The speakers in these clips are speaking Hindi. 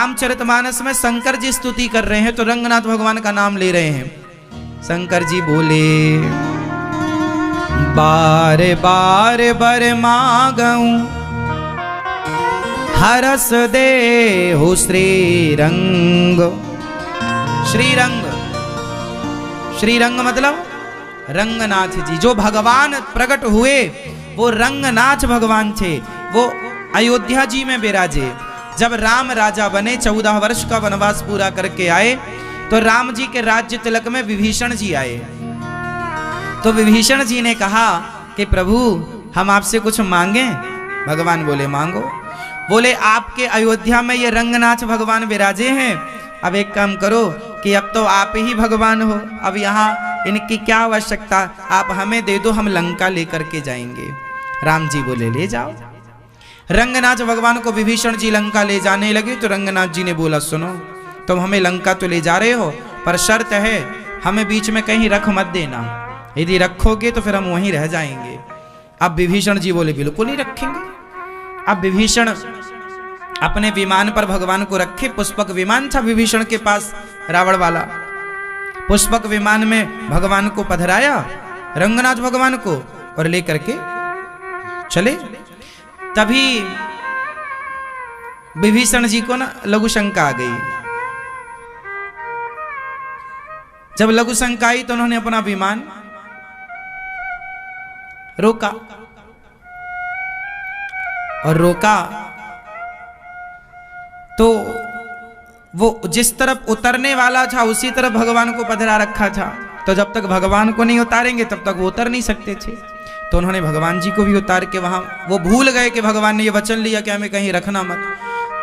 रामचरितमानस में शंकर जी स्तुति कर रहे हैं तो रंगनाथ भगवान का नाम ले रहे हैं। शंकर जी बोले बार बार बर मांगऊं हरस दे हो श्रीरंग। श्रीरंग, श्रीरंग मतलब रंगनाथ जी। जो भगवान प्रकट हुए वो रंगनाथ भगवान थे। वो अयोध्या जी में विराजे। जब राम राजा बने 14 वर्ष का वनवास पूरा करके आए तो राम जी के राज्य तिलक में विभीषण जी आए। तो विभीषण जी ने कहा कि प्रभु हम आपसे कुछ मांगे। भगवान बोले मांगो। बोले आपके अयोध्या में ये रंगनाथ भगवान विराजे हैं, अब एक काम करो कि अब तो आप ही भगवान हो, अब यहाँ इनकी क्या आवश्यकता, आप हमें दे दो, हम लंका लेकर के जाएंगे। राम जी बोले ले जाओ। रंगनाथ भगवान को विभीषण जी लंका ले जाने लगे तो रंगनाथ जी ने बोला सुनो तुम हमें लंका तो ले जा रहे हो पर शर्त है हमें बीच में कहीं रख मत देना, यदि रखोगे तो फिर हम वहीं रह जाएंगे। अब विभीषण जी बोले बिल्कुल नहीं रखेंगे। अब विभीषण अपने विमान पर भगवान को रखे। पुष्पक विमान था विभीषण के पास रावण वाला। पुष्पक विमान में भगवान को पधराया रंगनाथ भगवान को और लेकर के चले। तभी विभीषण जी को ना लघु शंका आ गई। जब लघु शंका आई तो उन्होंने अपना विमान रोका और रोका तो वो जिस तरफ उतरने वाला था उसी तरफ भगवान को पधरा रखा था। तो जब तक भगवान को नहीं उतारेंगे तब तक वो उतर नहीं सकते थे। तो उन्होंने भगवान जी को भी उतार के वहां, वो भूल गए कि भगवान ने ये वचन लिया कि हमें कहीं रखना मत।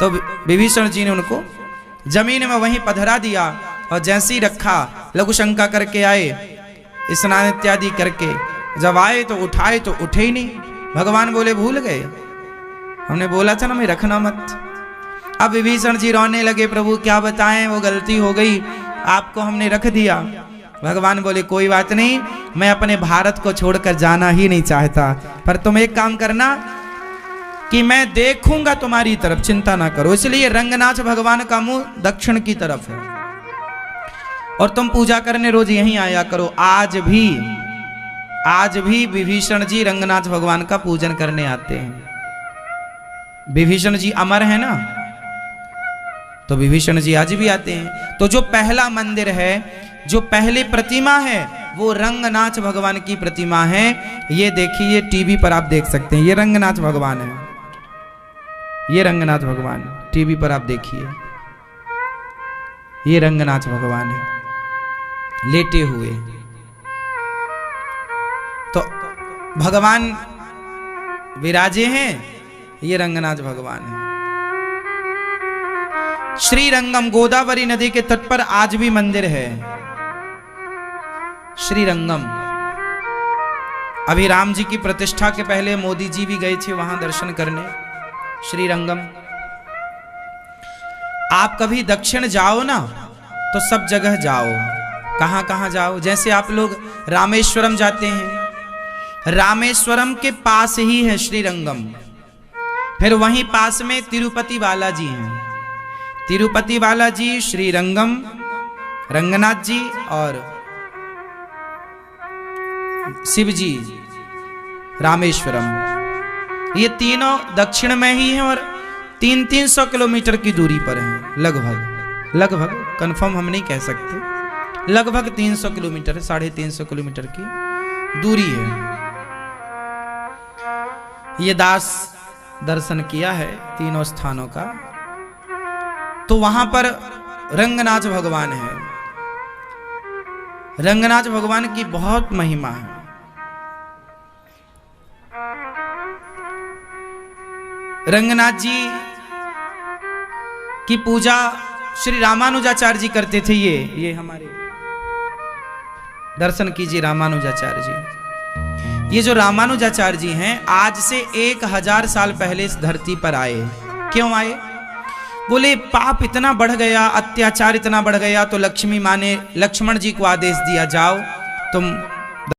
तो विभीषण जी ने उनको जमीन में वहीं पधरा दिया और जैसे ही रखा लघु शंका करके आए, स्नान इत्यादि करके जब आए तो उठाए तो उठे ही नहीं। भगवान बोले भूल गए, हमने बोला था ना मैं रखना मत। अब विभीषण जी रोने लगे प्रभु क्या बताएं वो गलती हो गई, आपको हमने रख दिया। भगवान बोले कोई बात नहीं, मैं अपने भारत को छोड़कर जाना ही नहीं चाहता, पर तुम एक काम करना कि मैं देखूंगा तुम्हारी तरफ, चिंता ना करो। इसलिए रंगनाथ भगवान का मुंह दक्षिण की तरफ है और तुम पूजा करने रोज यहीं आया करो। आज भी विभीषण जी रंगनाथ भगवान का पूजन करने आते हैं। विभीषण जी अमर है ना, तो विभीषण जी आज भी आते हैं। तो जो पहला मंदिर है, जो पहली प्रतिमा है वो रंगनाथ भगवान की प्रतिमा है। ये देखिए टीवी पर आप देख सकते हैं, ये रंगनाथ भगवान है। ये रंगनाथ भगवान टीवी पर आप देखिए, ये रंगनाथ भगवान है लेटे हुए। तो भगवान विराजे हैं, ये रंगनाथ भगवान है। श्रीरंगम गोदावरी नदी के तट पर आज भी मंदिर है श्रीरंगम। अभी राम जी की प्रतिष्ठा के पहले मोदी जी भी गए थे वहां दर्शन करने श्रीरंगम। आप कभी दक्षिण जाओ ना तो सब जगह जाओ। कहां कहां जाओ, जैसे आप लोग रामेश्वरम जाते हैं, रामेश्वरम के पास ही है श्रीरंगम। फिर वहीं पास में तिरुपति बालाजी हैं। तिरुपति बालाजी, श्रीरंगम, रंगनाथ जी और शिव जी रामेश्वरम, ये तीनों दक्षिण में ही हैं और 300 किलोमीटर की दूरी पर हैं। लगभग कंफर्म हम नहीं कह सकते, लगभग 300 किलोमीटर, 350 किलोमीटर की दूरी है। ये दास दर्शन किया है तीनों स्थानों का। तो वहां पर रंगनाथ भगवान है। रंगनाथ भगवान की बहुत महिमा है। रंगनाथ जी की पूजा श्री रामानुजाचार्य जी करते थे। ये हमारे दर्शन कीजिए रामानुजाचार्य जी। ये जो रामानुजाचार्य जी हैं आज से 1000 साल पहले इस धरती पर आए। क्यों आए? बोले पाप इतना बढ़ गया, अत्याचार इतना बढ़ गया, तो लक्ष्मी माँ ने लक्ष्मण जी को आदेश दिया जाओ तुम